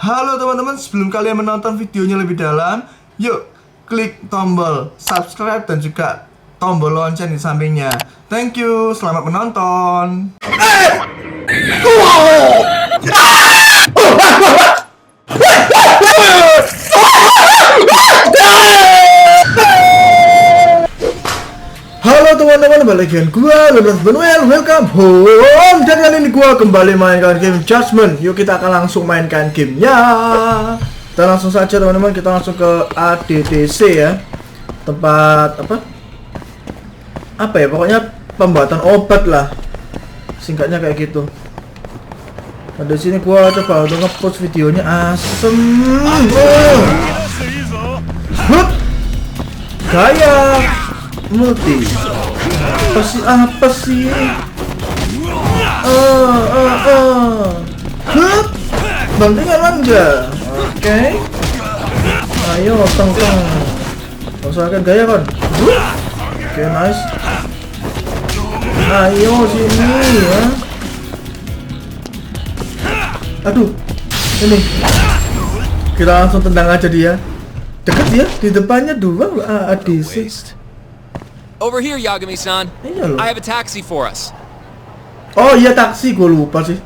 Halo teman-teman, sebelum kalian menonton videonya lebih dalam, yuk klik tombol subscribe dan juga tombol lonceng di sampingnya. Thank you, selamat menonton. Halo teman-teman, balik dengan gua LeonardoImmanuel, welcome home. Dan kali ini gua kembali mainkan game Judgement. Yuk kita akan langsung mainkan gamenya. Kita langsung saja teman-teman, kita langsung ke ADDC ya. Tempat apa ya, pokoknya pembuatan obat lah, singkatnya kayak gitu. Nah, di sini gua coba untuk nge-post videonya asem. Gaya multi. Apa sih? Bantingan manja. Oke. Ayo teng. Usahakan gaya kan. Oke, nice. Ayo sini ya. Aduh. Ini. Kita langsung tendang aja dia. Deket ya, di depannya dua ADC. Over here, Yagami-san. I have a taxi for us. Oh iya, taksi, gue lupa sih.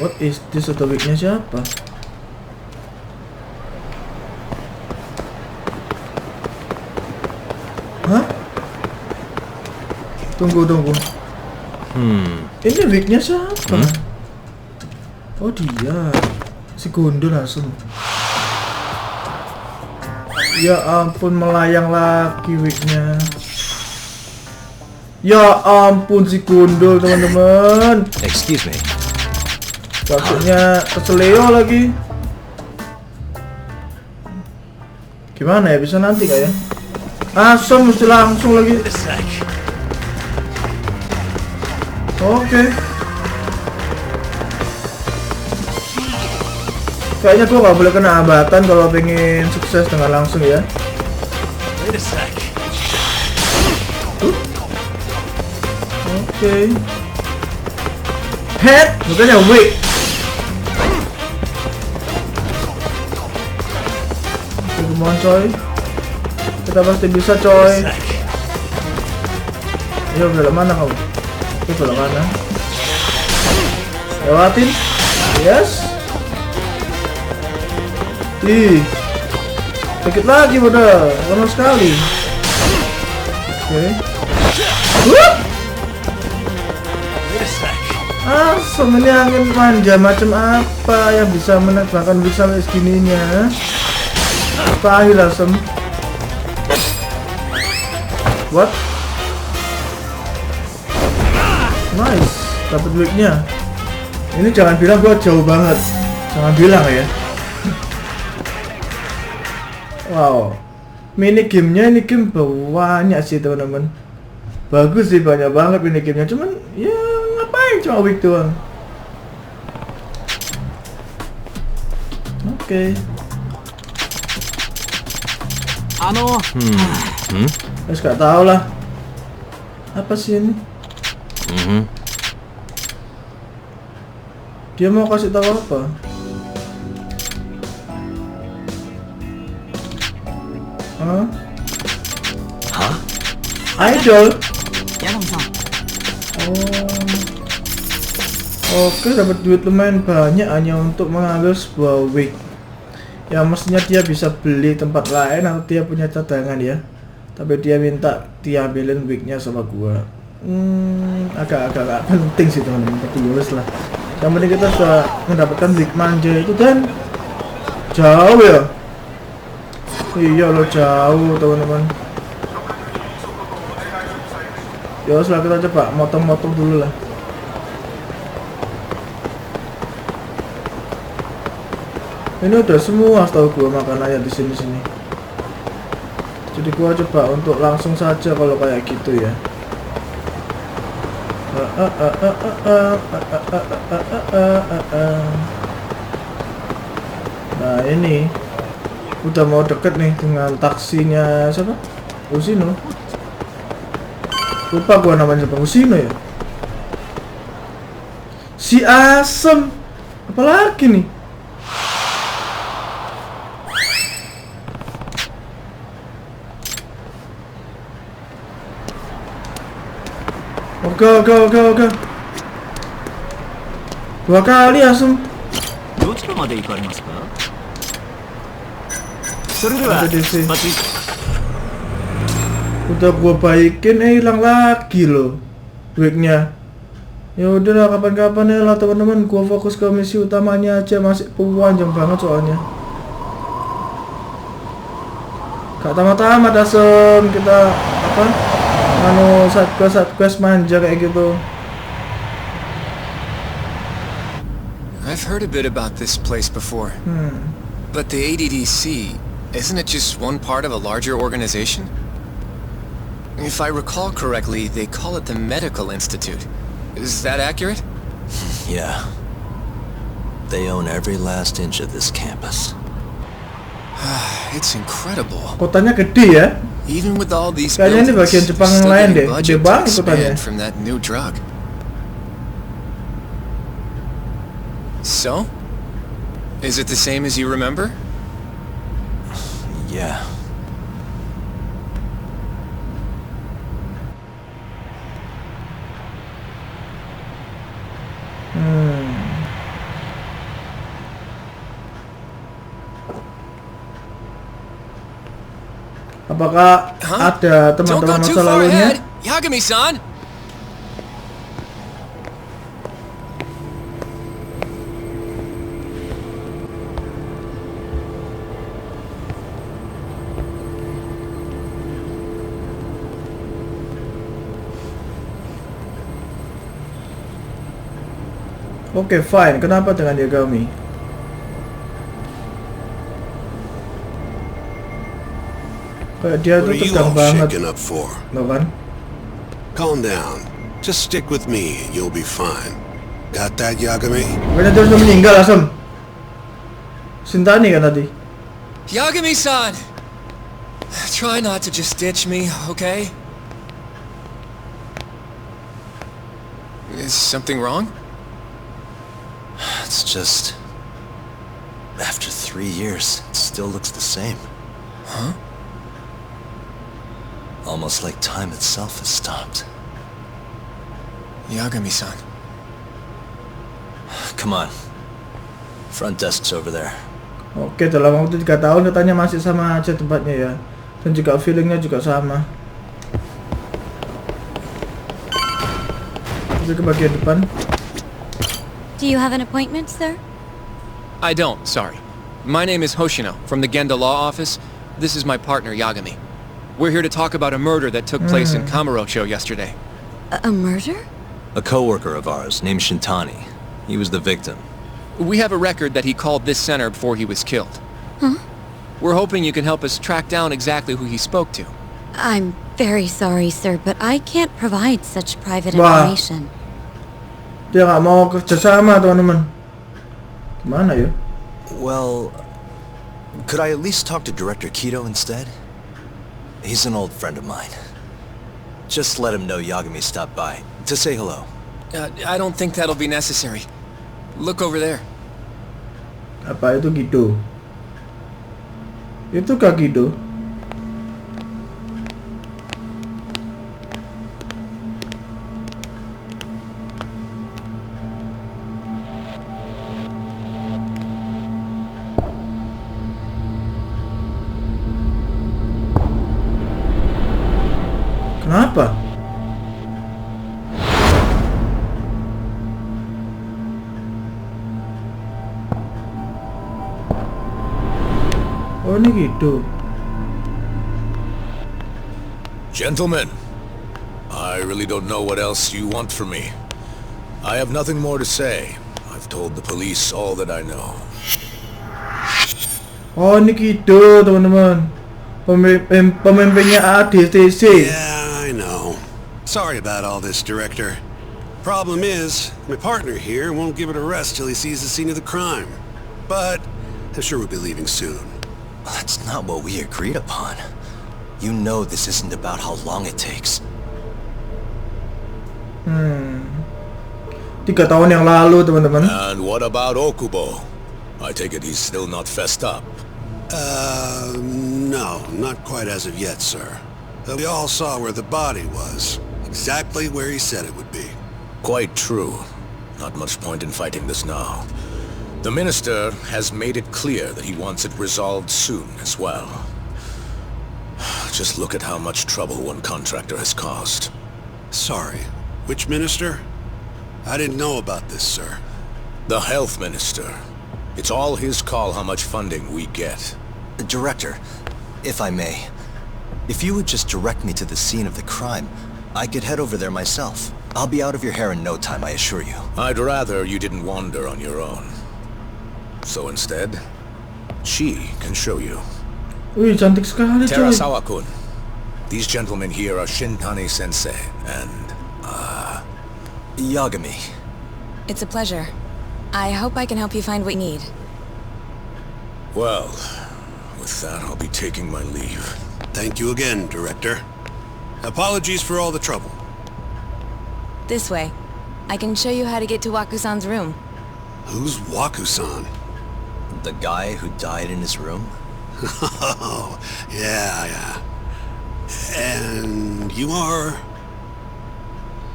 What is this? Atau weaknya siapa? Hah? Tunggu. Ini weaknya siapa? Oh dia, si Gondo langsung. Ya ampun, melayang lagi wignya. Ya ampun, si Gundul teman-teman. Excuse me. Maksudnya keseleo lagi. Gimana ya, bisa nanti gak ya? Asam mesti langsung lagi. Oke. Kayaknya gua nggak boleh kena hambatan kalau pengen sukses dengan langsung ya. Oke. Head, bukannya weak. Come on coy, kita pasti bisa coy. Ayo belok mana kamu? Oke, belok kanan. Lewatin. Yes. Ih, sedikit lagi udah, lama sekali. Oke. Asam, ini angin manja macam apa yang bisa menebakkan bisa segininya? Pahil asam. What? Nice, dapat weaknya. Ini jangan bilang gua jauh banget, jangan bilang ya. Wow, mini gamenya ini game banyak sih teman-teman. Bagus sih, banyak banget mini gamenya. Cuman ya ngapain cuma week doang. Oke. Terus gak tau lah. Apa sih ini? Dia mau kasih tahu apa? Hah? Idol? Oh. Oke, dapat duit lumayan banyak hanya untuk mengambil sebuah wig. Ya mestinya dia bisa beli tempat lain atau dia punya cadangan ya. Tapi dia minta diambilin wignya sama gua. Agak penting sih teman-teman, tapi lulus lah. Yang penting kita sudah mendapatkan wig manja itu dan jauh ya. Iya lo jauh teman-teman. Ya setelah kita coba motong-motong dulu lah. Ini udah semua setahu gua makanannya di sini. Jadi gua coba untuk langsung saja kalau kayak gitu ya. Nah ini udah mau deket nih dengan taksinya siapa? Usino. Lupa gua namanya siapa, Usino ya? Si asem. Apalagi nih? Oke. 2 kali asem. Ada DC. Udah gua baikin, hilang lagi loh duitnya. Ya udahlah, kapan-kapan ya lah teman-teman, gua fokus ke misi utamanya aja, masih panjang banget soalnya. Gak tamat-tamat asem kita apa? Side quest manja kayak gitu. I've heard a bit about this place before. But the ADDC, isn't it just one part of a larger organization? If I recall correctly, they call it the Medical Institute. Is that accurate? Yeah. They own every last inch of this campus. It's incredible. Kotanya gede ya. Even with all these kayaknya ini buildings, bagian Jepang yang still lain getting deh. Gede budget to banget kotanya. expand from that new drug. So? Is it the same as you remember? Yeah. Apakah ada teman-teman Don't go too masa far lalunya? ahead, Yagami-san. Oke, fine. Kenapa dengan Yagami? Kayak dia tuh tegang banget. Loh kan? Calm down. Just stick with me and you'll be fine. Got that, Yagami? Bukannya dia udah meninggal, asem. Sintani kan tadi? Yagami-san! Try not to just ditch me, okay? Is something wrong? It's just... After 3 years, it still looks the same. Huh? Almost like time itself has stopped. Yagami-san. Come on. Front desk's over there. Oke, dalam waktu 3 tahun katanya masih sama aja tempatnya ya. Dan juga feelingnya juga sama. Itu ke bagian depan. Do you have an appointment, sir? I don't, sorry. My name is Hoshino, from the Genda Law Office. This is my partner, Yagami. We're here to talk about a murder that took place in Kamurocho yesterday. A murder? A coworker of ours named Shintani. He was the victim. We have a record that he called this center before he was killed. Huh? We're hoping you can help us track down exactly who he spoke to. I'm very sorry, sir, but I can't provide such private Wah. information. Dia nggak mau kerjasama, teman-teman. Gimana ya? Well, could I at least talk to Director Kido instead? He's an old friend of mine. Just let him know Yagami stopped by, to say hello. I don't think that'll be necessary. Look over there. Apa itu Kido? Itu kah Kido? Kenapa? Oh, ini gitu. Gentlemen, I really don't know what else you want from me. I have nothing more to say. I've told the police all that I know. Oh, ini gitu, teman-teman. Pemimpinnya ADTC. Yeah, I know. Sorry about all this, Director. Problem is, my partner here won't give it a rest till he sees the scene of the crime. But I'm sure we'll be leaving soon. That's not what we agreed upon. You know this isn't about how long it takes. 3 tahun yang lalu, teman-teman. And what about Okubo? I take it he's still not fessed up. No, not quite as of yet, sir. We all saw where the body was. Exactly where he said it would be. Quite true. Not much point in fighting this now. The minister has made it clear that he wants it resolved soon as well. Just look at how much trouble one contractor has caused. Sorry, which minister? I didn't know about this, sir. The health minister. It's all his call how much funding we get. Director, if I may, if you would just direct me to the scene of the crime, I could head over there myself. I'll be out of your hair in no time, I assure you. I'd rather you didn't wander on your own. So instead, she can show you. Wih, cantik sekali, coy. Terasawa-kun. These gentlemen here are Shintani-sensei and, Yagami. It's a pleasure. I hope I can help you find what you need. well, with that I'll be taking my leave. Thank you again, Director. Apologies for all the trouble. This way. I can show you how to get to Waku-san's room. Who's Waku-san? The guy who died in his room? Oh, yeah. And you are...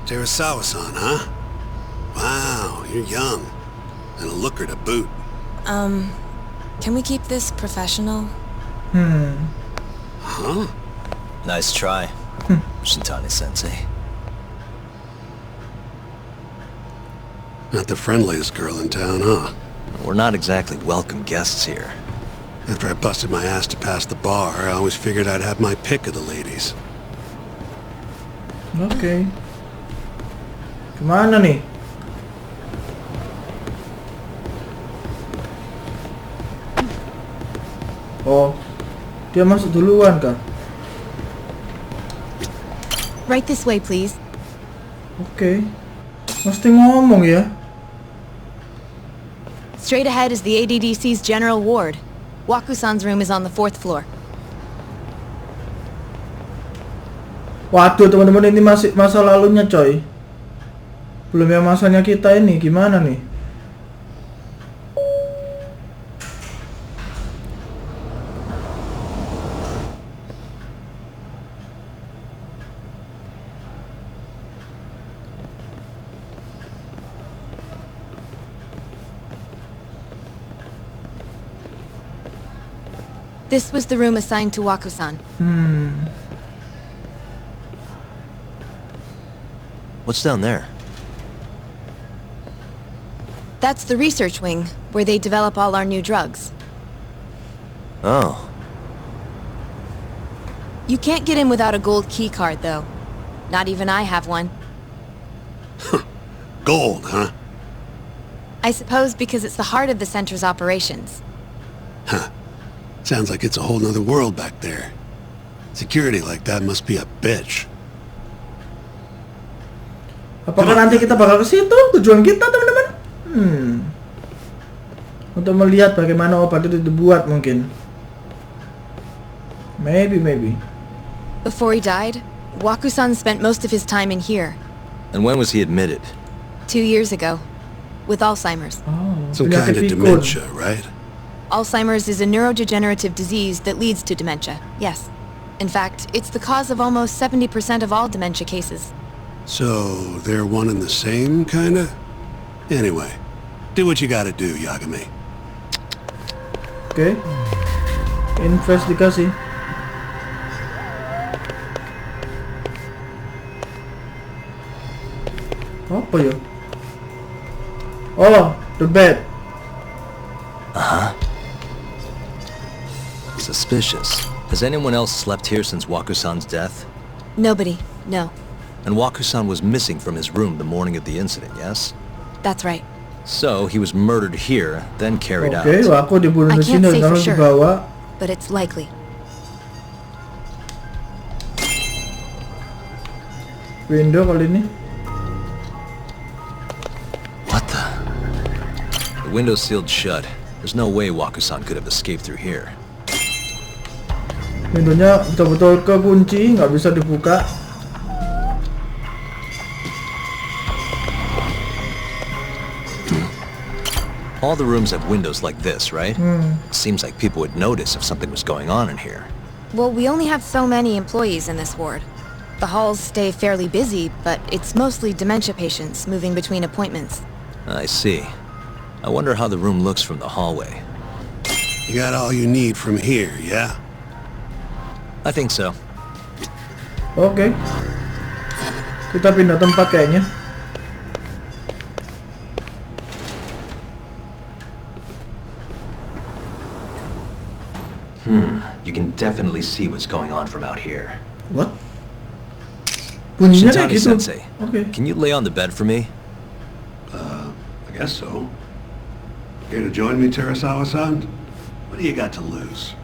Terasawa-san, huh? Wow, you're young. And a looker to boot. Can we keep this professional? Huh? Nice try, Shintani-sensei. Not the friendliest girl in town, huh? We're not exactly welcome guests here. After I busted my ass to pass the bar, I always figured I'd have my pick of the ladies. Oke. Kemana nih? Oh, dia masuk duluan kah? Right this way, please. Oke. Mesti ngomong ya. Straight ahead is the ADDC's general ward. Waku-san's room is on the 4th floor. Waduh, teman-teman, ini masih masa lalunya, coy. Belum yang masanya kita ini. Gimana nih? This was the room assigned to Waku-san. What's down there? That's the research wing, where they develop all our new drugs. Oh. You can't get in without a gold key card, though. Not even I have one. Gold, huh? I suppose because it's the heart of the center's operations. Huh. Sounds like it's a whole nother world back there. Security like that must be a bitch. Apakah nanti kita bakal ke situ? Tujuan kita, teman-teman? Untuk melihat bagaimana obat itu dibuat mungkin. Maybe. Before he died, Waku-san spent most of his time in here. And when was he admitted? 2 years ago. With Alzheimer's. Oh, Some kind penyakit of pikun. dementia, right? Alzheimer's is a neurodegenerative disease that leads to dementia, yes. In fact, it's the cause of almost 70% of all dementia cases. So, they're one and the same, kinda? Anyway, do what you gotta do, Yagami. Oke. Investigasi. Apa ya? Oh, the bed. Suspicious. Has anyone else slept here since Waku-san's death? Nobody, no. And Waku-san was missing from his room the morning of the incident, yes? That's right. So, he was murdered here, then carried out. Oke, Waku dibunuh I di can't sini say dan for lalu sure. dibawa. But it's likely. Window kali ini. What the? The window's sealed shut. There's no way Waku-san could have escaped through here. Pintunya betul-betul kekunci, nggak bisa dibuka. All the rooms have windows like this, right? Seems like people would notice if something was going on in here. Well, we only have so many employees in this ward. The halls stay fairly busy, but it's mostly dementia patients moving between appointments. I see. I wonder how the room looks from the hallway. You got all you need from here, yeah? I think so. Oke. Kita pindah tempat kayaknya. You can definitely see what's going on from out here. What? Bunyinya kayak gitu. Sensei, Oke. can you lay on the bed for me? I guess so. Here to join me, Terasawa-san? What do you got to lose?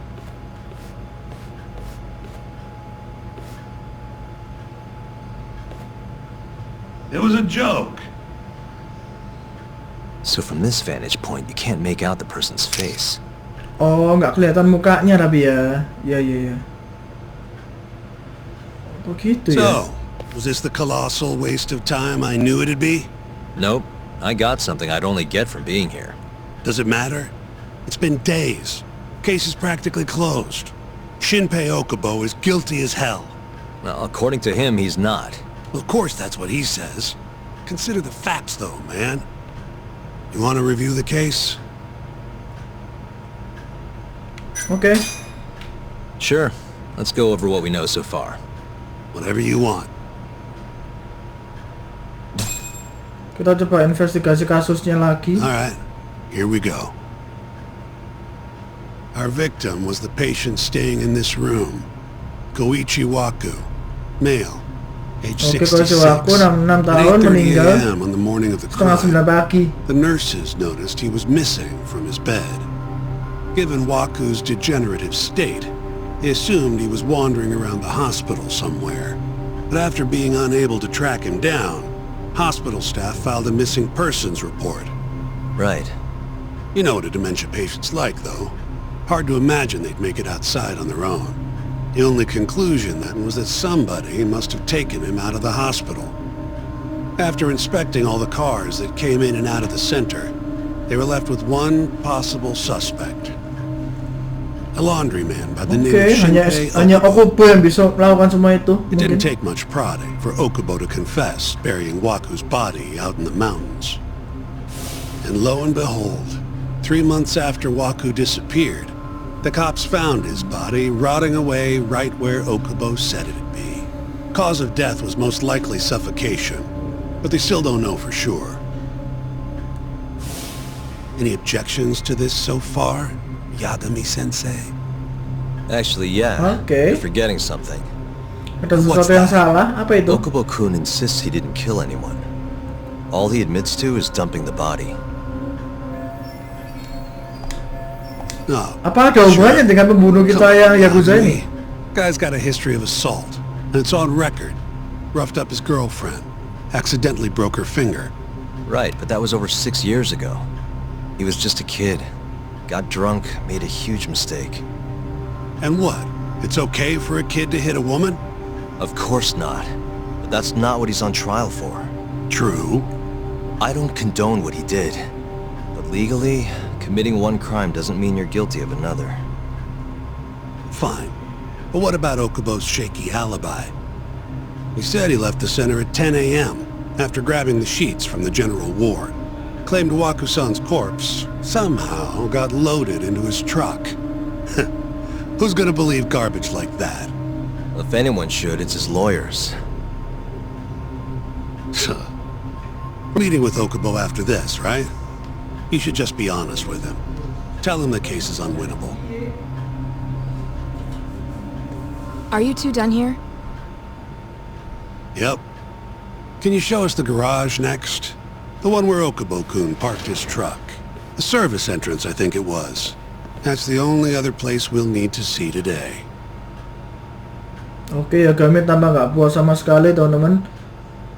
It was a joke. So from this vantage point, you can't make out the person's face. Oh, nggak kelihatan mukanya tapi ya. Ya. Oh gitu ya. So, was this the colossal waste of time I knew it'd be? Nope. I got something I'd only get from being here. Does it matter? It's been days. Case is practically closed. Shinpei Okubo is guilty as hell. Well, according to him, he's not. Well, of course that's what he says. Consider the facts though, man. You want to review the case? Oke. Sure. Let's go over what we know so far. Whatever you want. Kita coba investigasi kasusnya lagi. Alright, here we go. Our victim was the patient staying in this room. Koichi Waku, male, age Oke, 66. Koichi Waku, 66 tahun, 8:30 meninggal a.m. on the morning of the setengah 9 crime. pagi. The nurses noticed he was missing from his bed. Given Waku's degenerative state, they assumed he was wandering around the hospital somewhere. But after being unable to track him down, hospital staff filed a missing persons report. Right. You know what a dementia patient's like, though. Hard to imagine they'd make it outside on their own. The only conclusion then was that somebody must have taken him out of the hospital. After inspecting all the cars that came in and out of the center, they were left with one possible suspect. A laundryman by the name of hanya Shinpei Okubo yang bisa melakukan semua itu. It Mungkin. didn't take much prodding for Okubo to confess burying Waku's body out in the mountains. And lo and behold, 3 months after Waku disappeared, the cops found his body rotting away right where Okubo said it'd be. Cause of death was most likely suffocation, but they still don't know for sure. Any objections to this so far, Yagami-sensei? Actually, yeah. Okay. You're forgetting something. Ada What's sesuatu yang that? salah. Apa itu? Okubo-kun insists he didn't kill anyone. All he admits to is dumping the body. No. Apa ada hubungannya dengan pembunuh kita yang Yakuza ini? Guy's got a history of assault, and it's on record. Roughed up his girlfriend. Accidentally broke her finger. Right, but that was over 6 years ago. He was just a kid. Got drunk, made a huge mistake. And what? It's okay for a kid to hit a woman? Of course not. But that's not what he's on trial for. True. I don't condone what he did. But legally, committing one crime doesn't mean you're guilty of another. Fine. But what about Okubo's shaky alibi? He said he left the center at 10 a.m. after grabbing the sheets from the general ward. Claimed Waku-san's corpse somehow got loaded into his truck. Who's gonna believe garbage like that? If anyone should, it's his lawyers. Meeting with Okubo after this, right? You should just be honest with him. Tell him the case is unwinnable. Are you two done here? Yep. Can you show us the garage next? The one where Okubo-kun parked his truck. The service entrance, I think it was. That's the only other place we'll need to see today. Oke, Yagami tambah nggak puas sama sekali teman-teman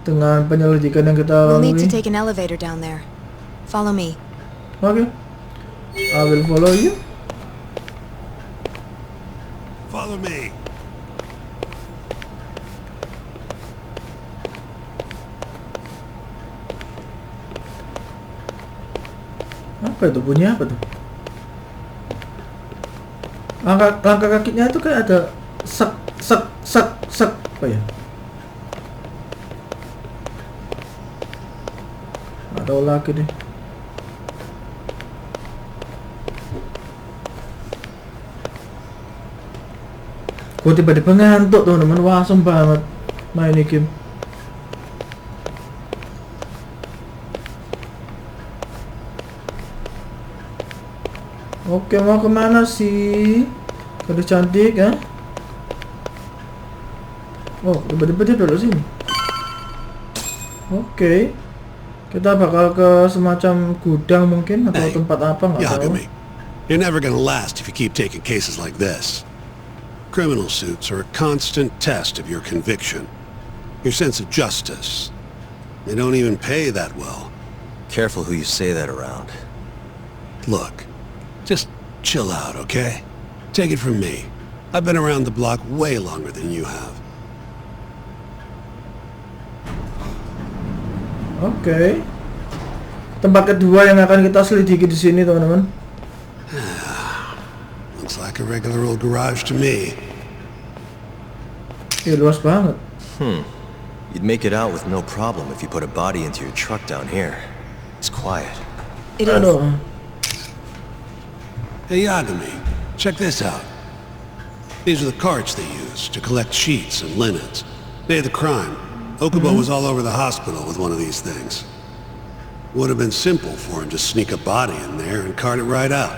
dengan penyelidikan yang kita We'll need to lalui. take an elevator down there. Follow me. Oke, I will follow you. Follow me. Apa itu? Bunyi apa tuh? Langkah kakinya itu kayak ada sak apa ya? Nggak tahu lagi deh. Gue tiba-tiba ngantuk teman-teman, wasem banget main ini game. Oke, mau kemana sih? Kado cantik ya? Oh, tiba-tiba dia belok sini. Oke, kita bakal ke semacam gudang mungkin atau tempat apa nggak tahu. Yagami, you're never gonna last if you keep taking cases like this. Criminal suits are a constant test of your conviction, your sense of justice. They don't even pay that well. Careful who you say that around. Look, just chill out, okay? Take it from me. I've been around the block way longer than you have. Oke. Tempat kedua yang akan kita selidiki di sini, teman-teman. Looks like a regular old garage to me. Iya, luas banget. You'd make it out with no problem if you put a body into your truck down here. It's quiet. It is. Aduh. Hey, Yagami, check this out. These are the carts they used to collect sheets and linens. Day of the crime, Okubo was all over the hospital with one of these things. Would have been simple for him to sneak a body in there and cart it right out.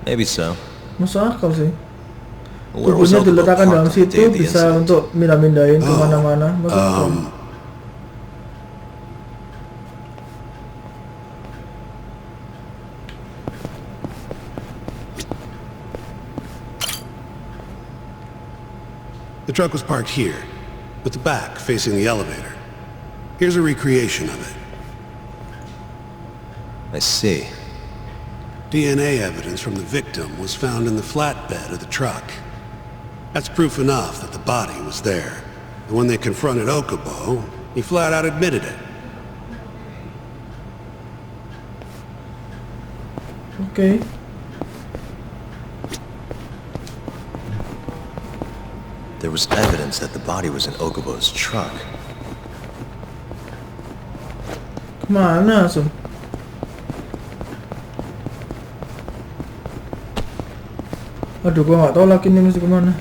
Maybe so. Masuk akal sih. Where was Tubuhnya Okubo diletakkan dalam parked on the day situ of the bisa incident? untuk mindahin kemana-mana. Masuk akal. The truck was parked here, with the back facing the elevator. Here's a recreation of it. I see. DNA evidence from the victim was found in the flatbed of the truck. That's proof enough that the body was there. And when they confronted Okubo, he flat out admitted it. Oke. There was evidence that the body was in Okubo's truck. Kemana langsung? Aduh, gua nggak tahu lagi ini mesti kemana.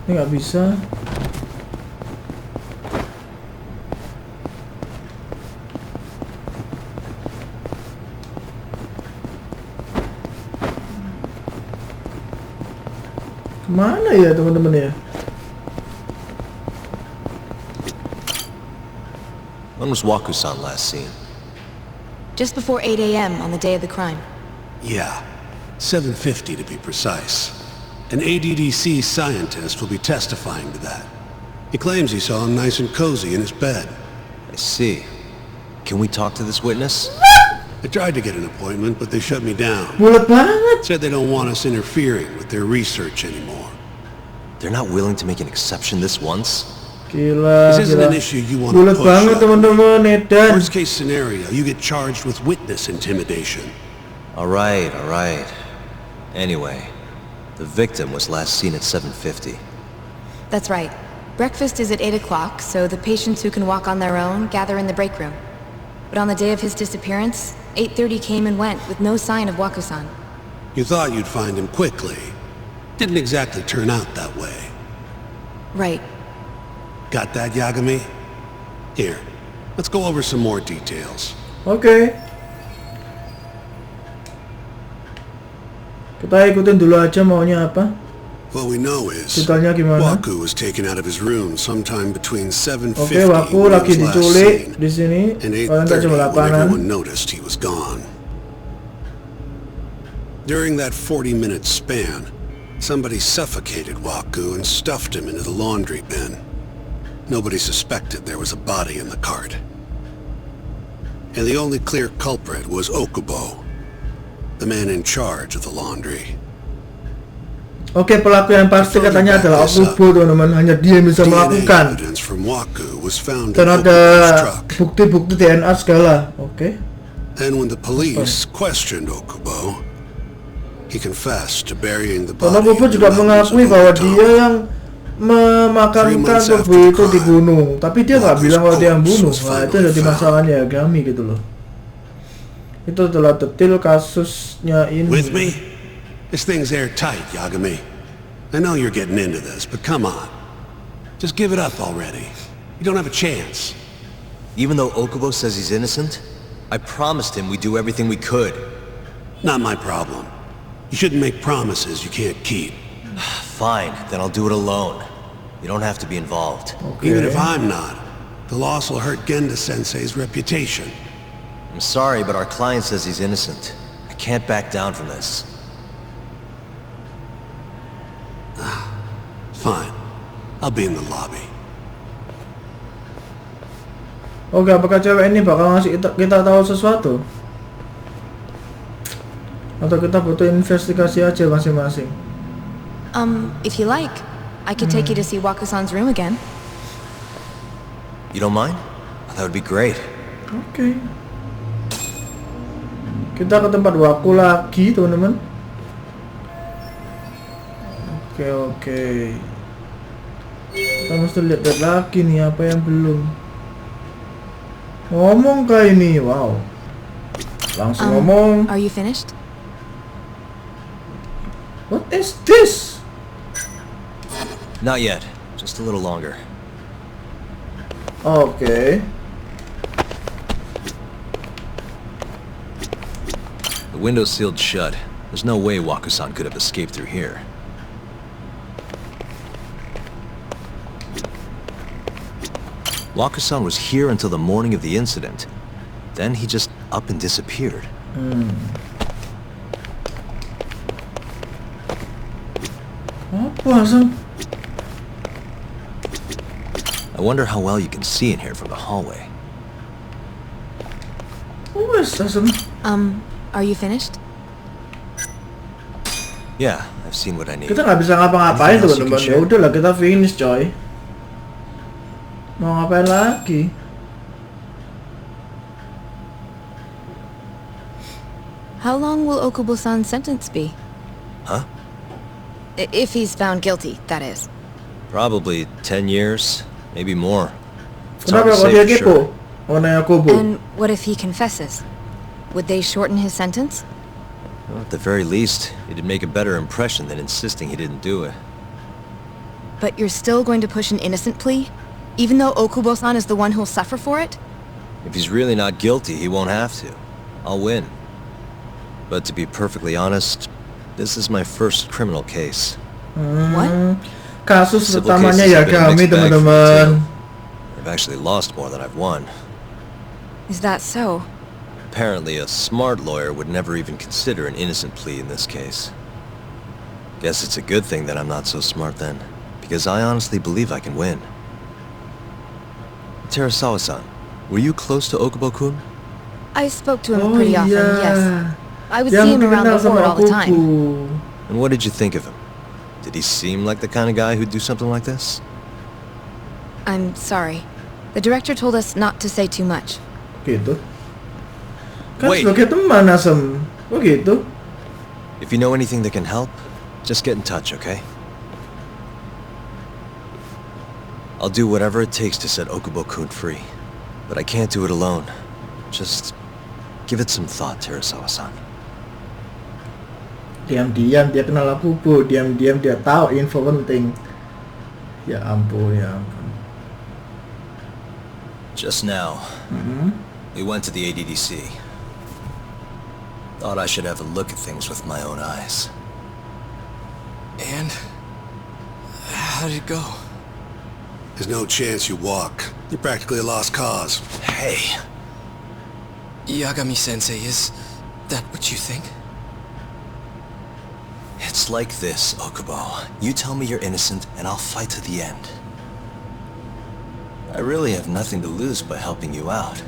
Ini nggak bisa. Kemana ya teman-teman ya? When was Waku-san last seen? Just before 8 a.m. on the day of the crime. Yeah, 7:50 to be precise. An ADDC scientist will be testifying to that. He claims he saw him nice and cozy in his bed. I see. Can we talk to this witness? I tried to get an appointment, but they shut me down. Bulat banget. Said they don't want us interfering with their research anymore. They're not willing to make an exception this once? Gila, This isn't gila. an issue you want to Bulat push. banget teman-teman, edan. Worst case scenario, you get charged with witness intimidation. Alright, alright. Anyway, the victim was last seen at 7:50. That's right. Breakfast is at 8 o'clock, so the patients who can walk on their own gather in the break room. But on the day of his disappearance, 8:30 came and went with no sign of Waku-san. You thought you'd find him quickly. Didn't exactly turn out that way. Right. Got that, Yagami? Here, let's go over some more details. Oke. Kita ikutin dulu aja maunya apa. What we know is Detailnya gimana? Waku was taken out of his room sometime between 7:50 Oke, Waku when he lagi was last diculik seen, di sini. and Kalian tak 8:30 jam when 8-an. everyone noticed he was gone. During that 40-minute span, somebody suffocated Waku and stuffed him into the laundry bin. Nobody suspected there was a body in the cart. And the only clear culprit was Okubo, the man in charge of the laundry. Oke, pelaku yang pasti katanya adalah Okubo, teman-teman. Hanya dia yang bisa DNA melakukan. evidence from Waku was found Dan in ada Okubo's truck. bukti-bukti DNA segala. Oke. And when the police questioned Okubo, he confessed to burying the Karena body. Okubo juga mengakui bahwa dia yang memakamkan Okubo itu dibunuh, tapi dia nggak bilang kalau dia yang bunuh. Nah, itu jadi masalahnya Yagami gitu loh. Itu adalah detail kasusnya ini. With me? This thing's airtight, Yagami. I know you're getting into this, but come on. Just give it up already. You don't have a chance. Even though Okubo says he's innocent, I promised him we'd do everything we could. Not my problem. You shouldn't make promises you can't keep. Fine, then I'll do it alone. You don't have to be involved. Okay. Even if I'm not, the loss will hurt Genda-sensei's reputation. I'm sorry, but our client says he's innocent. I can't back down from this. Fine. I'll be in the lobby. Oke, apakah cewek ini bakal ngasih kita tahu sesuatu? Atau kita butuh investigasi aja masing-masing? If you like, I could take you to see Waka-san's room again. You don't mind? That would be great. Oke. Kita ke tempat Waku lagi, teman-teman. Oke. Kita mesti lihat lagi nih apa yang belum. Ngomong kah ini? Wow. Langsung ngomong. Are you finished? What is this? Not yet. Just a little longer. Oke. The window's sealed shut. There's no way Waka-san could have escaped through here. Waka-san was here until the morning of the incident. Then he just up and disappeared. Apa Sam? I wonder how well you can see in here from the hallway. Wes Sam? Are you finished? Yeah, I've seen what I need. Kita nggak bisa ngapa-ngapain teman-teman. Ya udahlah kita finish coy. Mau ngapain lagi? How long will Okubo-san's sentence be? Huh? If he's found guilty, that is. Probably 10 years, maybe more. It's Kenapa hard to kalau say dia for kepo? sure. Oh nanya Kubo. And what if he confesses? Would they shorten his sentence? Well, at the very least, it'd make a better impression than insisting he didn't do it. But you're still going to push an innocent plea? Even though Okubo-san is the one who'll suffer for it? If he's really not guilty, he won't have to. I'll win. But to be perfectly honest, this is my first criminal case. What? Kasus Civil utamanya cases have been a Yagami mixed bag for me, teman-teman. too. I've actually lost more than I've won. Is that so? Apparently, a smart lawyer would never even consider an innocent plea in this case. Guess it's a good thing that I'm not so smart then, because I honestly believe I can win. Terasawa-san, were you close to Okubo-kun? I spoke to him Oh pretty often, iya. yes. I would Yang see him around kenal the fort sama all the time. Kuku. And what did you think of him? Did he seem like the kind of guy who'd do something like this? I'm sorry. The director told us not to say too much. Gitu. Kan Wait. sebagai teman Asem. Oh gitu. If you know anything that can help, just get in touch, okay? I'll do whatever it takes to set Okubo-kun free. But I can't do it alone. Just give it some thought, Terasawa-san. Diam-diam dia kenal Kuku, diam-diam dia tahu info penting. Ya ampun, ya ampun. Just now, we went to the ADDC. Thought I should have a look at things with my own eyes. And how did it go? There's no chance you walk. You're practically a lost cause. Hey, Yagami-sensei, is that what you think? it's like this, Okubo. You tell me you're innocent, and I'll fight to the end. I really have nothing to lose by helping you out.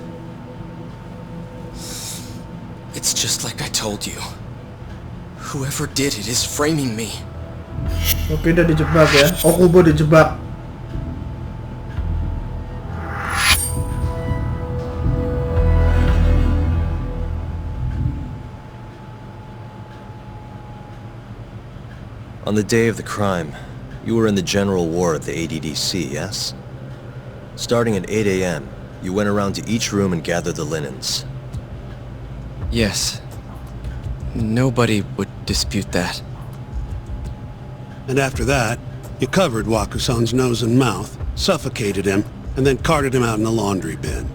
It's just like I told you. Whoever did it is framing me. Oke, udah dijebak ya. Okubo dijebak. On the day of the crime, you were in the general ward at the ADDC, yes? Starting at 8 a.m., you went around to each room and gathered the linens. Yes. Nobody would dispute that. And after that, you covered Wakusan's nose and mouth, suffocated him, and then carted him out in the laundry bin.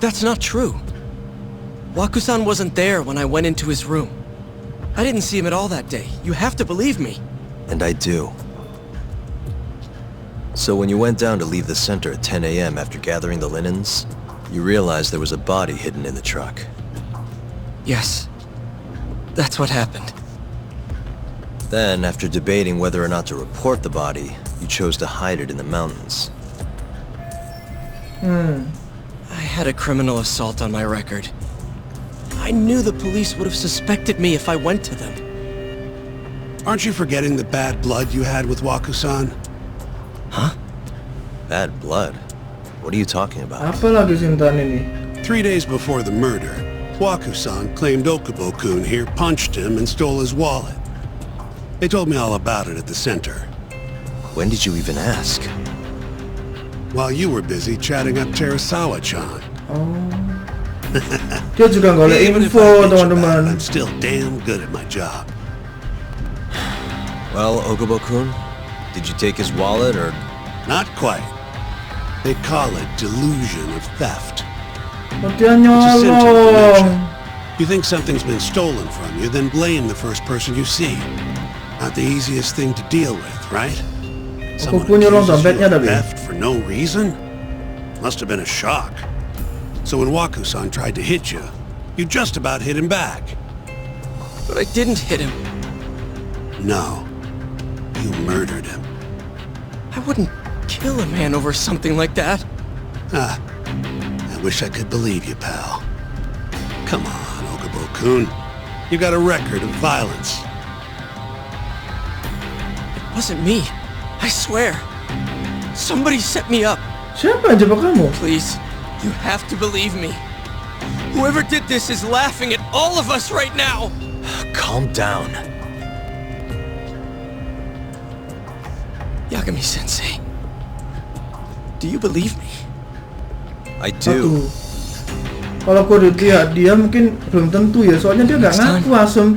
That's not true. Wakusan wasn't there when I went into his room. I didn't see him at all that day. You have to believe me. And I do. So when you went down to leave the center at 10 a.m. after gathering the linens, you realized there was a body hidden in the truck. Yes. That's what happened. Then, after debating whether or not to report the body, you chose to hide it in the mountains. I had a criminal assault on my record. I knew the police would have suspected me if I went to them. Aren't you forgetting the bad blood you had with Wakusan? Huh? Bad blood? What are you talking about? Apa lagi Sintan ini? 3 days before the murder, Wakusan claimed Okubo-kun here punched him and stole his wallet. They told me all about it at the center. When did you even ask? While you were busy chatting up Terasawa-chan. Dia juga golek Even if info, I bitch about it, teman-teman. I'm still damn good at my job. Well, Okubo-kun, did you take his wallet or... Not quite. They call it delusion of theft. Oh, dia It's a symptom of dementia. nyolong. You think something's been stolen from you, then blame the first person you see. Not the easiest thing to deal with, right? Someone pun nyolong accuses you dompetnya of tapi. theft for no reason? Must have been a shock. So when Waku-san tried to hit you, you just about hit him back. But I didn't hit him. No. You murdered him. I wouldn't kill a man over something like that. Ah. I wish I could believe you, pal. Come on, Okubo-kun. You got a record of violence. It wasn't me. I swear. Somebody set me up. Siapa yang jebak kamu? Please, you have to believe me. Whoever did this is laughing at all of us right now. Calm down. Yagami-sensei, do you believe me? I do. Satu. Kalau aku lihat dia mungkin belum tentu ya, soalnya dia nggak Next time. ngaku asem.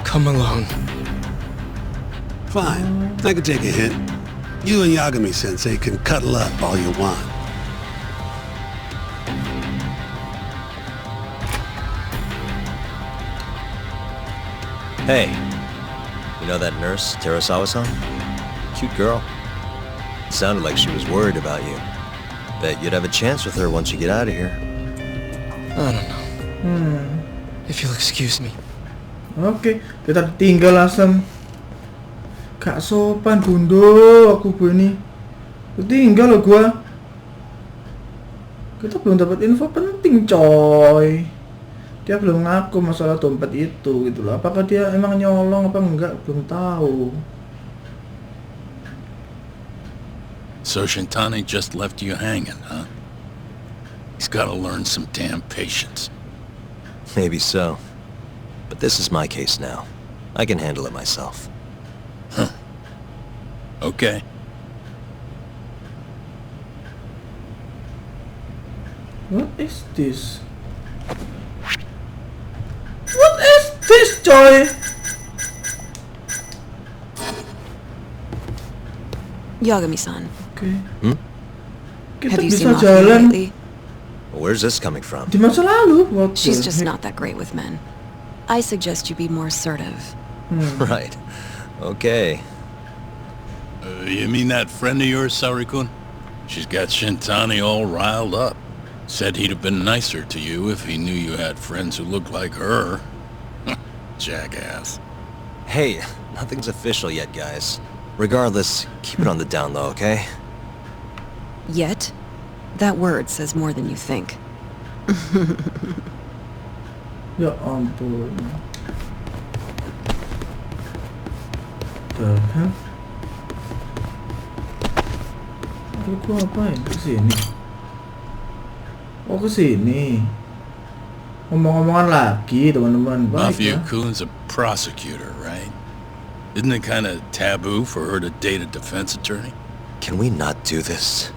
Come alone. Fine. I can take a hint. You and Yagami-sensei can cuddle up all you want. Hey, you know that nurse, Terasawa-san? Cute girl. Sounded like she was worried about you. Bet you'd have a chance with her once you get out of here. I don't know. If you'll excuse me. Oke, kita tinggal asem. Gak sopan gundo aku ini. Tinggal loh gua. Kita belum dapat info penting coy. Dia belum ngaku masalah dompet itu gitu loh. Apakah dia emang nyolong apa enggak belum tahu. So Shintani just left you hanging, huh? He's gotta learn some damn patience. Maybe so. But this is my case now. I can handle it myself. Huh. Okay. What is this? What is this coy? Yagami-san, Oke. Kita have you bisa seen Mafia jalan lately? Where's this coming from? di masa lalu. What She's the just heck? not that great with men. I suggest you be more assertive. Right. Okay. You mean that friend of yours, Sarikun? She's got Shintani all riled up. Said he'd have been nicer to you if he knew you had friends who looked like her. Jackass. Hey, nothing's official yet, guys. Regardless, keep it on the down low, okay? Yet, that word says more than you think. Ya ampun. The hell? Aduh, gua ngapain? Kesini. Oh, kesini. Ngomong-ngomongan lagi, teman-teman. Baik Mafia ya. Kun's a prosecutor, right? Isn't it kind of taboo for her to date a defense attorney? Can we not do this?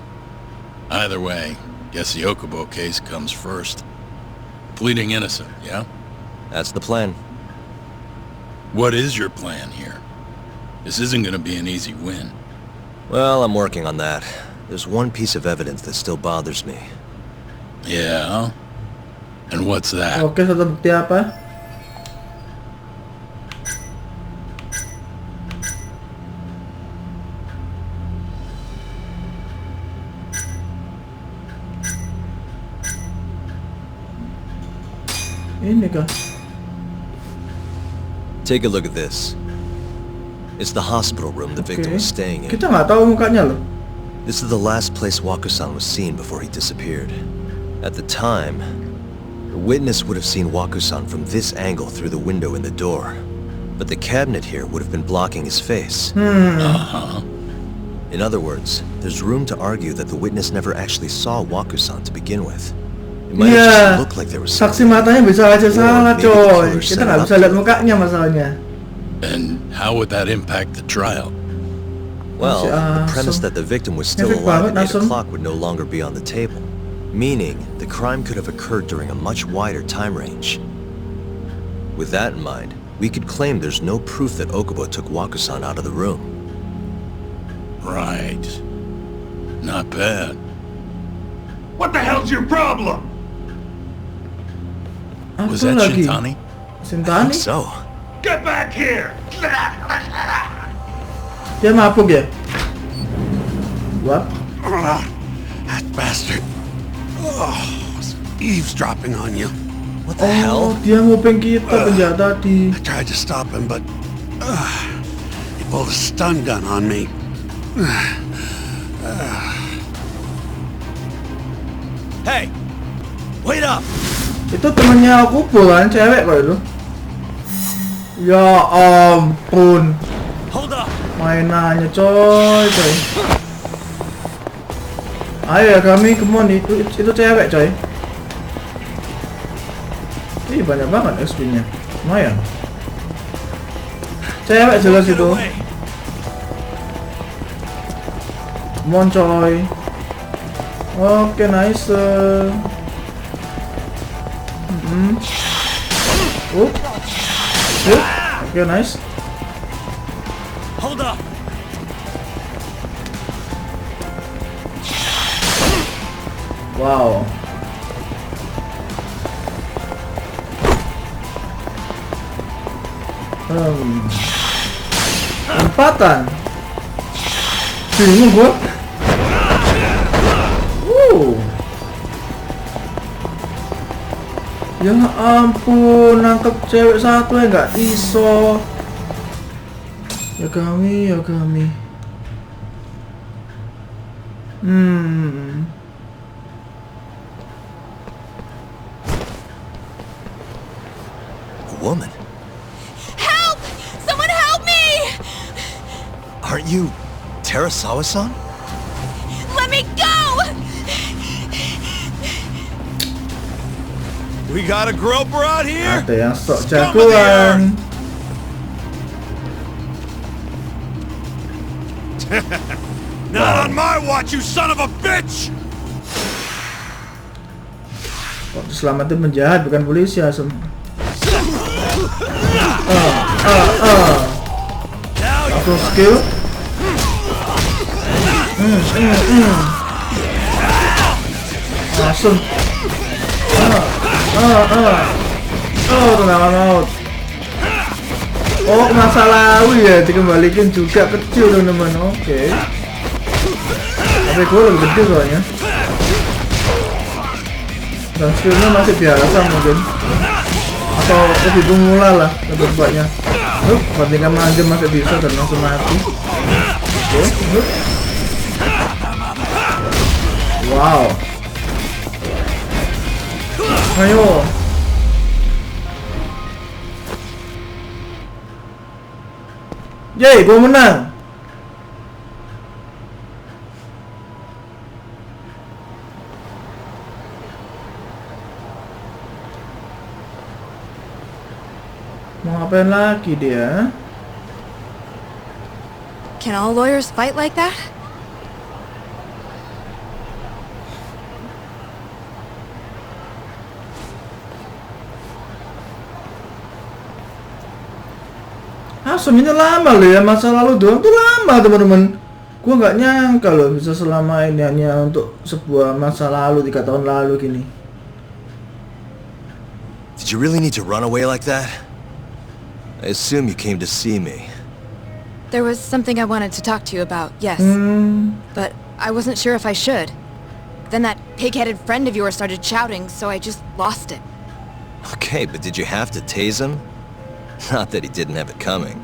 Either way, guess the Okubo case comes first. Pleading innocent, yeah? That's the plan. What is your plan here? This isn't gonna be an easy win. Well, I'm working on that. There's one piece of evidence that still bothers me. Yeah? And what's that? Oke, satu bukti apa? Ini kah? Take a look at this. It's the hospital room the victim was staying in. Kita nggak tahu mukanya loh. This is the last place Waku-san was seen before he disappeared. At the time, the witness would have seen Waku-san from this angle through the window in the door. But the cabinet here would have been blocking his face. In other words, there's room to argue that the witness never actually saw Waku-san to begin with. It might have just looked like there was saksi matanya bisa aja salah coy. Kita nggak bisa lihat mukanya masalahnya. And how would that impact the trial? Well, the premise that the victim was still alive at 8 o'clock would no longer be on the table. Meaning, the crime could have occurred during a much wider time range. With that in mind, we could claim there's no proof that Okubo took Waku-san out of the room. Right. Not bad. What the hell's your problem? Was that Shintani? I think so. Get back here! Dia mabuk ya? What? That bastard. Oh, eavesdropping on you. What the hell? Dia nguping kita penjahat tadi. I tried to stop him, but he pulled a stun gun on me. Hey! Wait up! Itu temennya aku bukan cewek kok itu. Ya ampun. Hold up! Mainannya coy. Ayo ya kami, come on, itu cewek coy. Ih, banyak banget XP-nya. Lumayan. Cewek jelas itu. Come on coy. Oke, nice. Oke, nice. Hold up! Wow. Empatan. Bingung gua. Ya ampun, nangkep cewek satu ya nggak iso. Ya kami. A woman? Help! Someone help me! Aren't you Terasawa-san? Let me go! We got a groper out here? Ada yang sok jagoan. Not on my watch, you son of a bitch! Kok Selamat itu penjahat bukan polisi asem. Langsung skill. Langsung. Tendangan maut. Oh, masa lalu ya dikembalikan juga kecil teman-teman. Oke. Tapi gue lebih gede soalnya. Dan skillnya masih biasa mungkin. Atau lebih pemula lah lebih-lebihnya. Bandingkan manja masih bisa dan langsung mati. Oke. Wow. Ayo. Yeay, gua menang. Mau ngapain lagi dia? Can all lawyers fight like that? Asem ini lama loh ya, masa lalu doang tuh lama teman-teman. Gua nggak nyangka loh bisa selama ini hanya untuk sebuah masa lalu 3 tahun lalu gini. Did you really need to run away like that? I assume you came to see me. There was something I wanted to talk to you about, yes. But I wasn't sure if I should. Then that pig-headed friend of yours started shouting, so I just lost it. Okay, but did you have to tase him? Not that he didn't have it coming.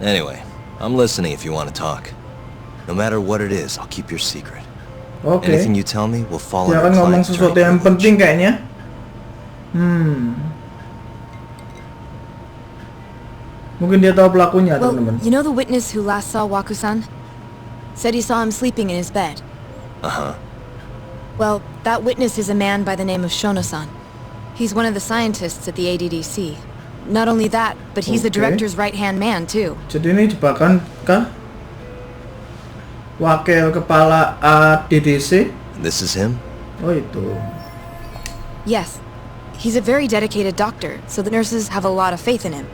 Anyway, I'm listening if you want to talk. No matter what it is, I'll keep your secret. Oke. Anything you tell me will fall Dia under akan ngomong client's sesuatu attorney yang privilege. penting kayaknya. Mungkin dia tahu pelakunya, Well, teman-teman. you know the witness who last saw Waku-san? Said he saw him sleeping in his bed. Uh-huh. Well, that witness is a man by the name of Shono-san. He's one of the scientists at the ADDC. Not only that, but he's the Okay. director's right-hand man, too. Jadi ini jebakan kah? Wakil kepala ADDC? This is him? Oh itu. Yes. He's a very dedicated doctor, so the nurses have a lot of faith in him.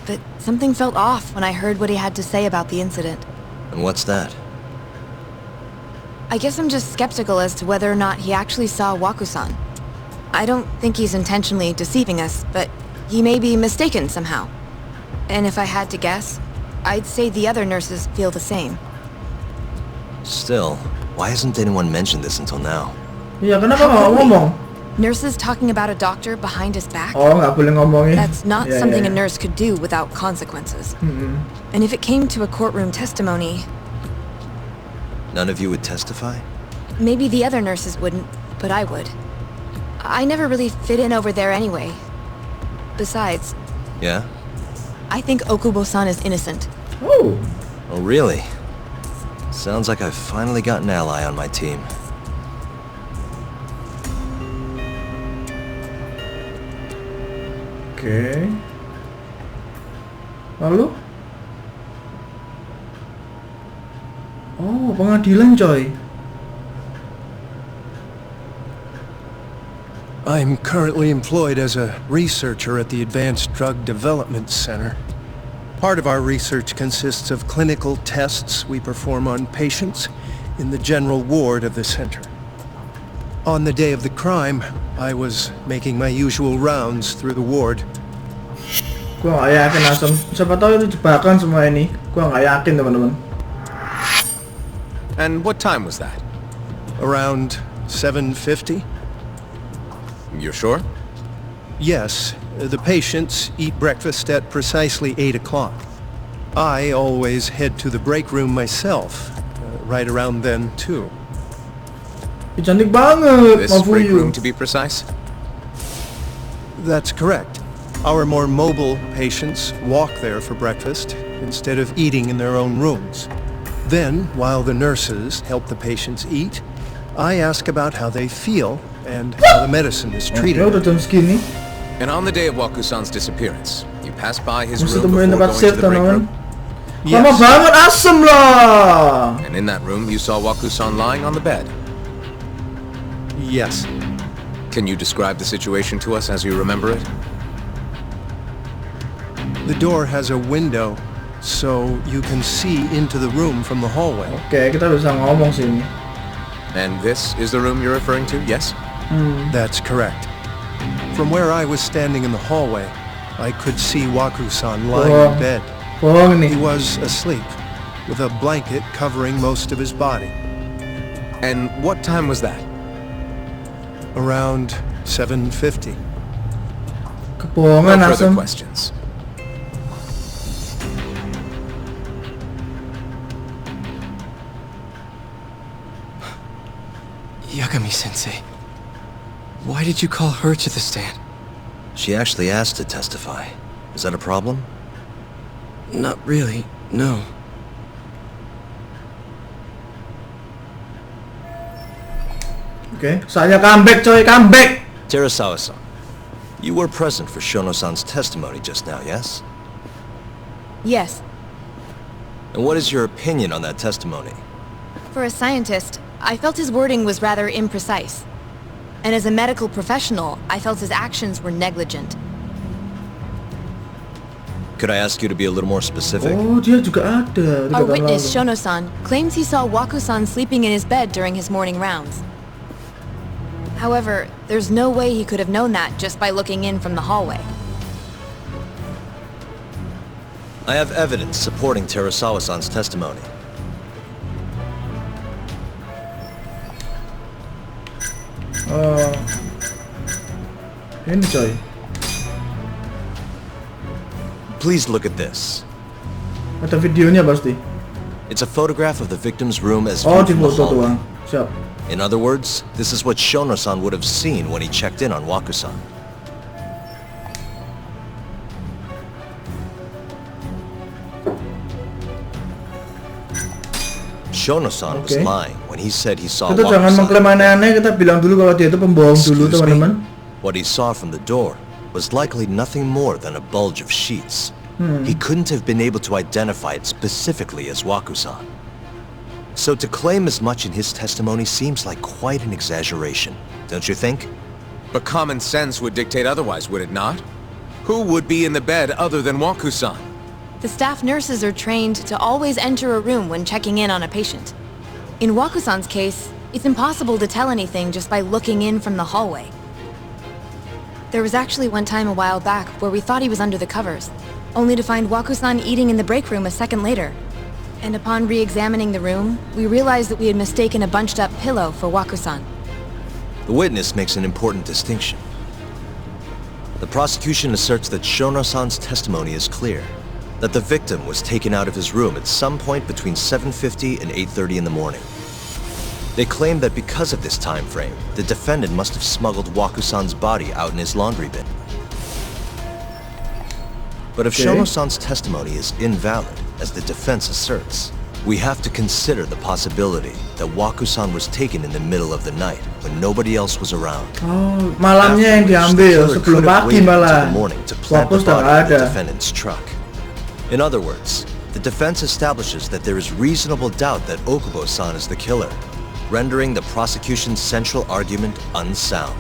But something felt off when I heard what he had to say about the incident. And what's that? I guess I'm just skeptical as to whether or not he actually saw Waku-san. I don't think he's intentionally deceiving us, but he may be mistaken somehow. And if I had to guess, I'd say the other nurses feel the same. Still, why hasn't anyone mentioned this until now? Iya, kenapa nggak ngomong? Nurses talking about a doctor behind his back? Oh, nggak boleh ngomongin. That's not Ya, something ya, a ya. nurse could do without consequences. And if it came to a courtroom testimony, None of you would testify? maybe the other nurses wouldn't, but I would. I never really fit in over there anyway. Besides, Yeah? I think Okubo-san is innocent. Oh, Oh, really? Sounds like I've finally got an ally on my team. oke. Lalu? Oh, pengadilan coy. I'm currently employed as a researcher at the Advanced Drug Development Center. Part of our research consists of clinical tests we perform on patients in the general ward of the center. On the day of the crime, I was making my usual rounds through the ward. Gua nggak yakin Asem. Siapa tahu itu jebakan semua ini. Gua nggak yakin teman-teman. And what time was that? Around 7:50? You're sure? Yes, the patients eat breakfast at precisely 8 o'clock. I always head to the break room myself, right around then too. Ih, cantik banget, This break room, Mafuyu. to be precise? That's correct. Our more mobile patients walk there for breakfast instead of eating in their own rooms. Then, while the nurses help the patients eat, I ask about how they feel and how the medicine is Oke, treated. udah jam segini. And on the day of Waku-san's disappearance, you passed by his Mesti room temuin before tempat going to safe the break teman-teman. room? Lama banget Asem lah. And in that room, you saw Waku-san lying on the bed. Yes. Can you describe the situation to us as you remember it? The door has a window, so you can see into the room from the hallway. Oke, kita bisa ngomong sini. And this is the room you're referring to, yes? That's correct. From where I was standing in the hallway, I could see Waku-san lying in bed. Bohong He nih. was asleep, with a blanket covering most of his body. And what time was that? Around 7:50. Kebohongan No further Asem. questions. Yagami-sensei, why did you call her to the stand? She actually asked to testify. Is that a problem? Not really, no. Oke, saya comeback coy, comeback. Terasawa-san, you were present for Shono-san's testimony just now, yes? Yes. And what is your opinion on that testimony? For a scientist, I felt his wording was rather imprecise. And as a medical professional, I felt his actions were negligent. Could I ask you to be a little more specific? Oh, dia juga ada. Our witness, Shono-san, claims he saw Waku-san sleeping in his bed during his morning rounds. However, there's no way he could have known that just by looking in from the hallway. I have evidence supporting Terasawa-san's testimony. Ini coy. Please look at this. Ada videonya pasti. It's a photograph of the victim's room as Oh, viewed di from the foto hallway. doang. Siap. In other words, this is what Shono-san would have seen when he checked in on Waku-san. Shono-san was lying when he said he saw Kita jangan Waku-san. mengklaim aneh-aneh, kita bilang dulu kalau dia itu pembohong dulu, Excuse me? teman-teman. What he saw from the door was likely nothing more than a bulge of sheets. He couldn't have been able to identify it specifically as Waku-san. So to claim as much in his testimony seems like quite an exaggeration, don't you think? But common sense would dictate otherwise, would it not? Who would be in the bed other than Waku-san? The staff nurses are trained to always enter a room when checking in on a patient. In Waku-san's case, it's impossible to tell anything just by looking in from the hallway. There was actually one time a while back where we thought he was under the covers, only to find Waku-san eating in the break room a second later. And upon re-examining the room, we realized that we had mistaken a bunched-up pillow for Waku-san. The witness makes an important distinction. The prosecution asserts that Shono-san's testimony is clear, that the victim was taken out of his room at some point between 7:50 and 8:30 in the morning. They claim that because of this time frame, the defendant must have smuggled Waku-san's body out in his laundry bin. But if Shono-san's testimony is invalid, as the defense asserts, we have to consider the possibility that Waku-san was taken in the middle of the night when nobody else was around. Oh, malamnya yang diambil sebelum pagi malah. Waku sudah nggak ada. The defendant's truck. In other words, the defense establishes that there is reasonable doubt that Okubo-san is the killer, rendering the prosecution's central argument unsound.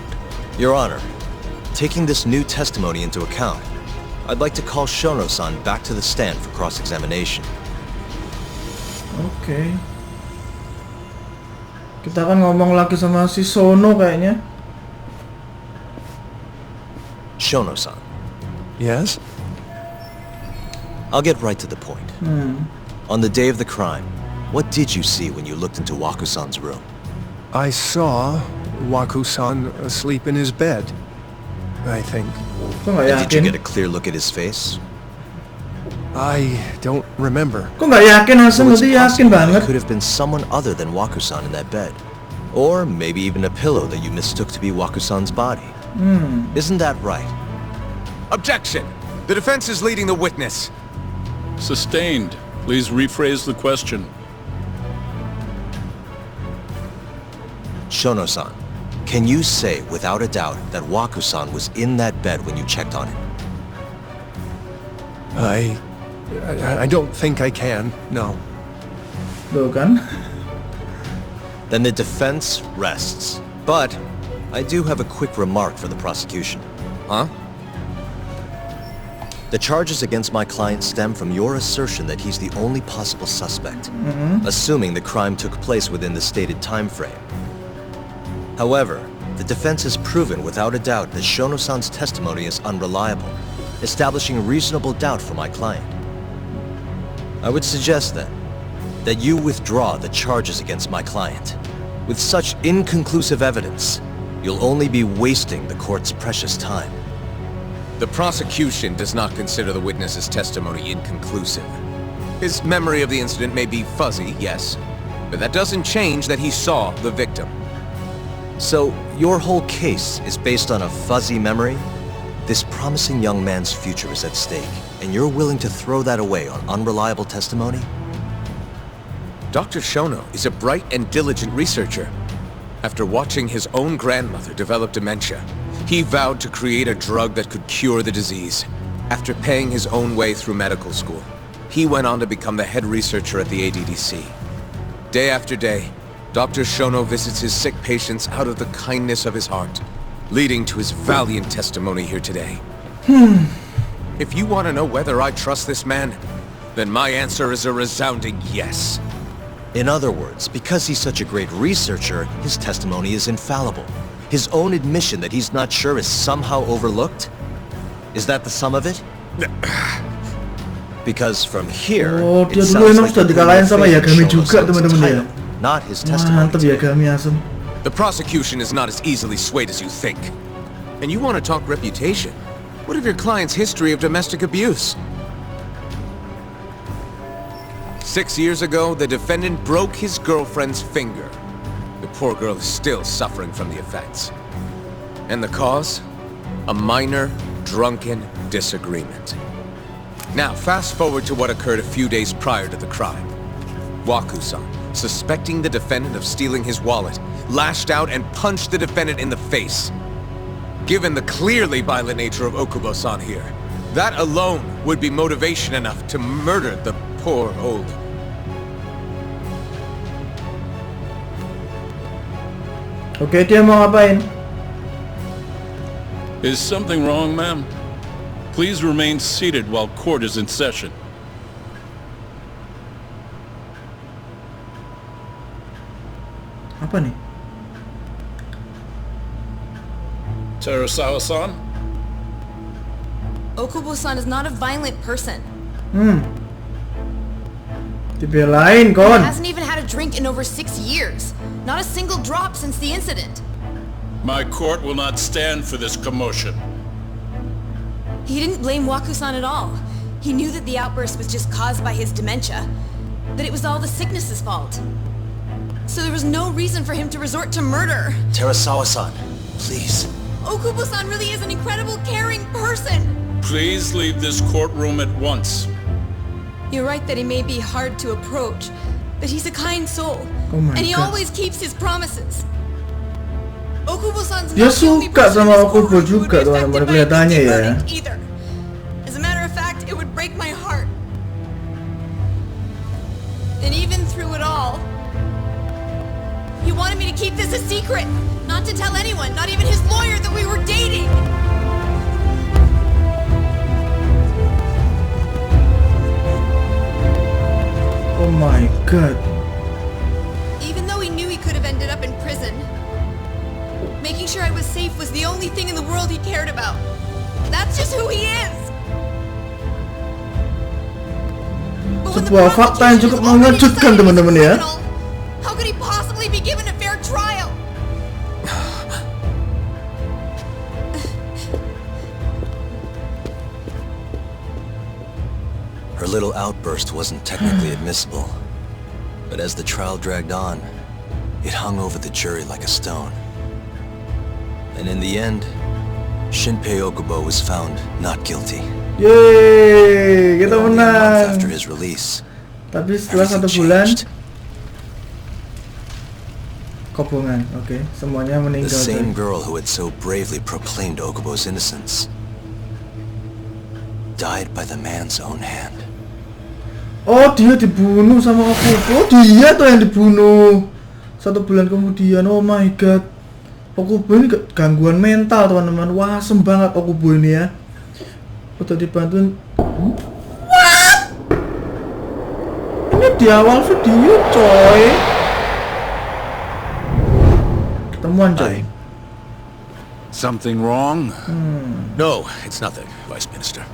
Your Honor, taking this new testimony into account, I'd like to call Shono-san back to the stand for cross-examination. Oke. Kita akan ngomong lagi sama si Sono kayaknya. Shono-san. Yes? I'll get right to the point. On the day of the crime, what did you see when you looked into Waku-san's room? I saw Waku-san asleep in his bed, I think. Kok nggak And did you yakin? get a clear look at his face? I don't remember. Kok nggak yakin Hasan? So it's Berarti yakin possible that banget. it could have been someone other than Waku-san in that bed. Or maybe even a pillow that you mistook to be Waku-san's body. Isn't that right? Objection! The defense is leading the witness. Sustained. Please rephrase the question. Shono-san, can you say without a doubt that Waku-san was in that bed when you checked on him? I don't think I can, no. Tuh kan? Then the defense rests. But I do have a quick remark for the prosecution. Huh? The charges against my client stem from your assertion that he's the only possible suspect, assuming the crime took place within the stated time frame. However, the defense has proven without a doubt that Shono-san's testimony is unreliable, establishing reasonable doubt for my client. I would suggest then that you withdraw the charges against my client. With such inconclusive evidence, you'll only be wasting the court's precious time. The prosecution does not consider the witness's testimony inconclusive. His memory of the incident may be fuzzy, yes, but that doesn't change that he saw the victim. So, your whole case is based on a fuzzy memory? This promising young man's future is at stake, and you're willing to throw that away on unreliable testimony? Dr. Shono is a bright and diligent researcher. After watching his own grandmother develop dementia, he vowed to create a drug that could cure the disease, after paying his own way through medical school. he went on to become the head researcher at the ADDC. Day after day, Dr. Shono visits his sick patients out of the kindness of his heart, leading to his valiant testimony here today. If you want to know whether I trust this man, then my answer is a resounding yes. In other words, because he's such a great researcher, his testimony is infallible. His own admission that he's not sure is somehow overlooked? Is that the sum of it? Because from here, dia it dulu sounds emang like sudah the dikalahin sama claim Yagami Shono's juga, its teman-teman ya. title, not his testimony. Mantap Yagami asem. The prosecution is not as easily swayed as you think. And you want to talk reputation? What of your client's history of domestic abuse? 6 years ago, the defendant broke his girlfriend's finger. The poor girl is still suffering from the effects. And the cause? A minor, drunken disagreement. Now, fast forward to what occurred a few days prior to the crime. Waku-san, suspecting the defendant of stealing his wallet, lashed out and punched the defendant in the face. Given the clearly violent nature of Okubo-san here, that alone would be motivation enough to murder the poor old... Oke, dia mau ngapain? Is something wrong, ma'am? Please remain seated while court is in session. Apa nih? Terasawa-san? Okubo-san is not a violent person. Dibelain He kon. hasn't even had a drink in over 6 years. Not a single drop since the incident. My court will not stand for this commotion. He didn't blame Waku-san at all. He knew that the outburst was just caused by his dementia, that it was all the sickness's fault. So there was no reason for him to resort to murder. Terasawa-san, please. Okubo-san really is an incredible, caring person. Please leave this courtroom at once. You're right that he may be hard to approach, but he's a kind soul. Oh my and he God. always keeps his promises. Okubo-san's Dia not the only suka person in sama this Okubo courtroom who would juga be teman-teman affected by kelihatannya this ya. verdict either. As a matter of fact, it would break my heart. And even through it all, he wanted me to keep this a secret, not to tell anyone, not even his lawyer, that we were dating. Oh my God. Even though he knew he could have ended up in prison, making sure I was safe was the only thing in the world he cared about. That's just who he is. But when the Sebuah fakta yang prosecution cukup has already mengejutkan decided he's a teman-teman ya. criminal, how could he possibly be given a fair trial? Her little outburst wasn't technically admissible, but as the trial dragged on, it hung over the jury like a stone. And in the end, Shinpei Okubo was found not guilty. Yeay, kita Only a month after menang. his release, Tapi setelah 1 everything bulan, changed. kobongan. Oke, semuanya The meninggal. same coy. girl who had so bravely proclaimed Okubo's innocence died by the man's own hand. Oh, dia dibunuh sama Okubo. Oh, dia tuh yang dibunuh. 1 bulan kemudian. Oh my God. Okubo ini gangguan mental, teman-teman. Wah, asem banget Okubo ini ya. Udah dibantuin. What? Ini di awal video, coy. Ketemuan, coy. Something wrong? No, it's nothing, Vice Minister.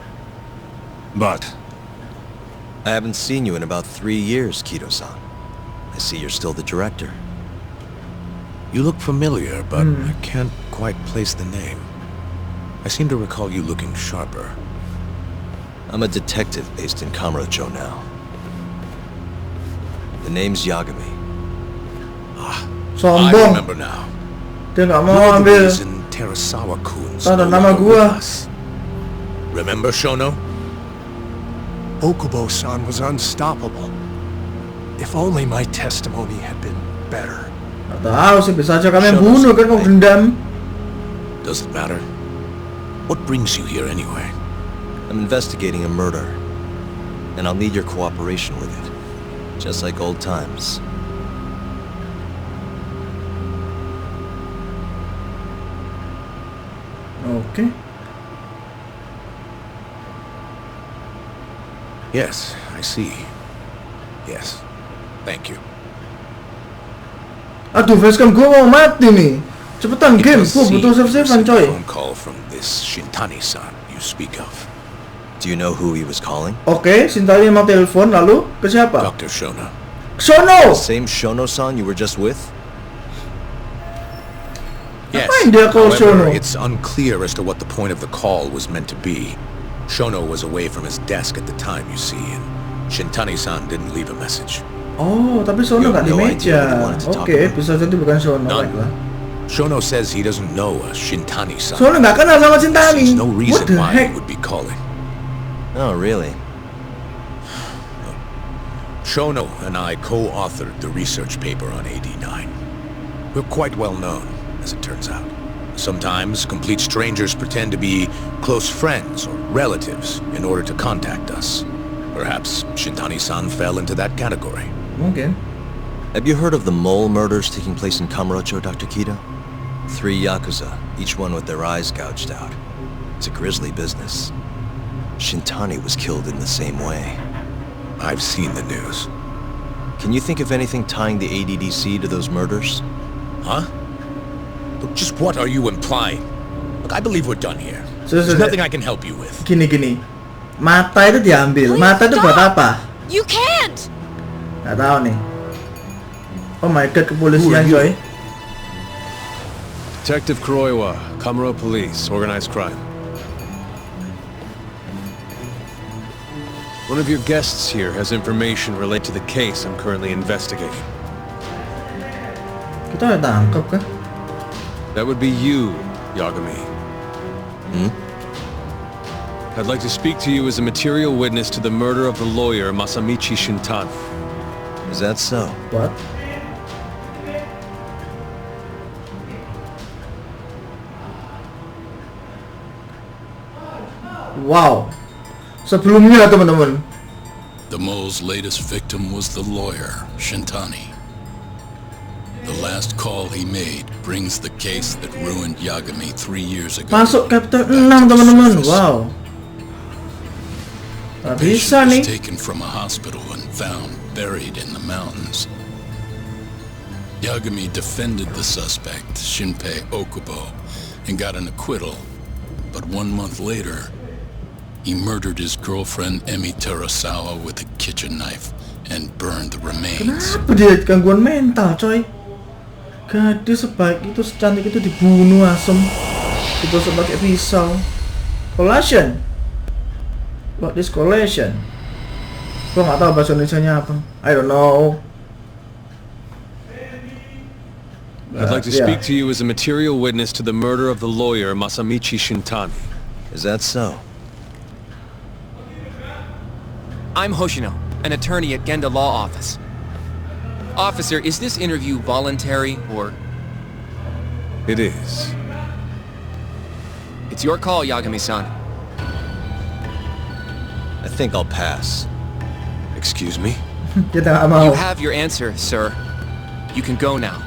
But I haven't seen you in about 3 years, Kido-san. I see you're still the director. you look familiar, but I can't quite place the name. I seem to recall you looking sharper. I'm a detective based in Kamurocho now. The name's Yagami. I Sombong. remember now. Dia nggak mau You're the ambil reason Terasawa-kun's tanda no nama longer with gua. us. Remember, Shono? Okubo-san was unstoppable. If only my testimony had been better. Nggak tahu sih, bisa aja kami yang bunuh kan, kau dendam. Does it matter? What brings you here anyway? I'm investigating a murder. and I'll need your cooperation with it. Just like old times. Okay. Yes, I see. Yes. Thank you. Aduh, facecam gue mau mati nih. Cepetan It game, does gue seem butuh you save-savean received coy. a phone call from this Shintani-san you speak of. Do you know who he was calling? Oke, Shintani emang telepon, lalu ke siapa? Dr. Shona. Shono! The same Shono-san you were just with? Yes. Ngapain dia call Shono? However, it's unclear as to what the point of the call was meant to be. Shono was away from his desk at the time, you see, and Shintani-san didn't leave a message. Oh, tapi Shono You nggak have di no meja. idea what he wanted to talk Oke, about. bisa jadi bukan Shono. None. Baiklah. Shono says he doesn't know a Shintani-san. Shono nggak kenal sama Shintani. Sees no What reason the why heck? he would be calling. Oh, really? Shono and I co-authored the research paper on AD9. We're quite well known, as it turns out. Sometimes complete strangers pretend to be close friends or relatives in order to contact us. Perhaps Shintani-san fell into that category. Mungkin. Have you heard of the mole murders taking place in Kamurocho, Dr. Kido? 3 Yakuza, each one with their eyes gouged out. It's a grisly business. Shintani was killed in the same way. I've seen the news. Can you think of anything tying the ADDC to those murders? Huh? Look, just what are you implying? Look, I believe we're done here. Sudah. There's nothing I can help you with. Gini. Mata itu diambil. Please Mata itu buat stop. apa? You can't! Nggak tahu nih. Oh my god, Who kepolisian are you? coy. Detective Kuroiwa, Kamuro Police, Organized Crime. One of your guests here has information related to the case I'm currently investigating. Kita udah tangkap kah? That would be you, Yagami. I'd like to speak to you as a material witness to the murder of the lawyer Masamichi Shintani. Is that so? What? Wow. Sebelumnya teman-teman. The mole's latest victim was the lawyer, Shintani. The last call he made brings the case that ruined Yagami 3 years ago. Masuk chapter 6 back to the teman-teman. surface. Wow. The Nggak bisa patient nih. was taken from a hospital and found buried in the mountains. Yagami defended the suspect, Shinpei Okubo, and got an acquittal. But 1 month later, he murdered his girlfriend Emi Terasawa with a kitchen knife and burned the remains. Kenapa dia gangguan mental coy? Gadis sebaik itu, secantik itu dibunuh asem. Ditusuk pakai pisau. Collation. What is collation? Gua nggak tahu bahasa Indonesianya apa. I don't know. I'd like to Yeah. speak to you as a material witness to the murder of the lawyer Masamichi Shintani. Is that so? I'm Hoshino, an attorney at Genda Law Office. Officer, is this interview voluntary or... It is. It's your call, Yagami-san. I think I'll pass. Excuse me? Kita nggak mau. You have your answer, sir. You can go now.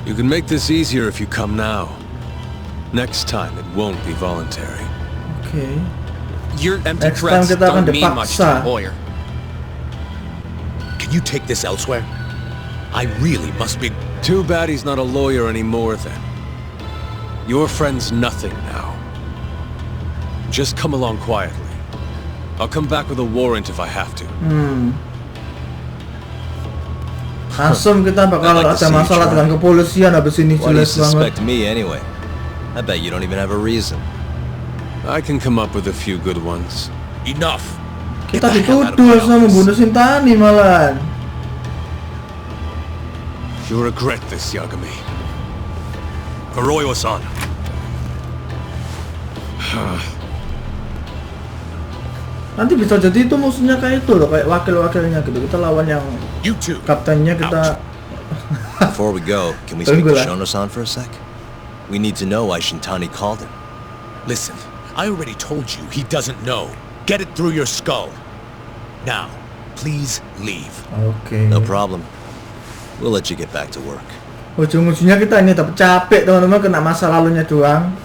You can make this easier if you come now. Next time, it won't be voluntary. Oke. Your empty Next time threats kita akan don't mean much to dipaksa. a lawyer. Can you take this elsewhere? I really must be... Too bad he's not a lawyer anymore, then. Your friend's nothing now. Just come along quietly. I'll come back with a warrant if I have to. Asem kita bakal I'd like to ada see you masalah try. dengan kepolisian habis ini Why do you jelas banget. suspect me anyway? I bet you don't even have a reason. I can come up with a few good ones. Enough! Kita Get the hell out of dituduh my sama office. membunuh Shintani malahan. You'll regret this, Yagami. Kuroiwa-san. Nanti bisa jadi itu musuhnya kayak itu loh, kayak wakil-wakilnya gitu. Kita lawan yang You two! kaptennya kita. Before we go, can we speak Tunggu to lah. Shono-san for a sec? We need to know why Shintani called him. Listen, I already told you he doesn't know. Get it through your skull. Now, please leave. Oke. No problem. We'll let you get back to work. Ujung-ujungnya kita ini dapat capek teman-teman, kena masa lalunya doang.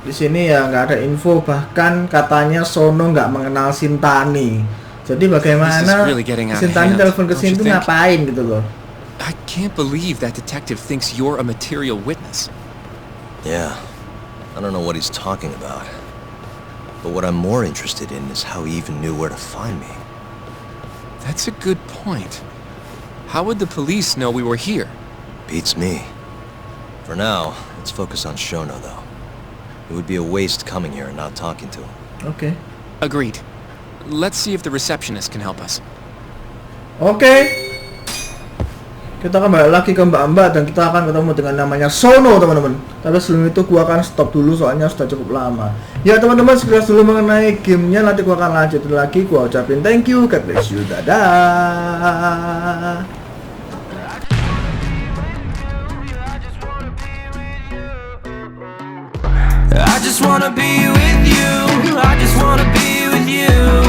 Di sini ya nggak ada info, bahkan katanya Sono nggak mengenal Shintani. Jadi bagaimana Shintani telepon ke sini tuh ngapain gitu loh? I can't believe that detective thinks you're a material witness. Yeah, I don't know what he's talking about. But what I'm more interested in is how he even knew where to find me. That's a good point. How would the police know we were here? Beats me. For now, let's focus on Shono, though. It would be a waste coming here and not talking to him. Oke. Agreed. Let's see if the receptionist can help us. Oke. Kita akan balik lagi ke Mbak-mbak dan kita akan ketemu dengan namanya Sono, teman-teman. Tapi sebelum itu gua akan stop dulu soalnya sudah cukup lama. Ya teman-teman, sekilas dulu mengenai gamenya. Nanti gua akan lanjutin lagi. Gua ucapin thank you, God bless you, dadah. I just wanna be with you. I just wanna be with you.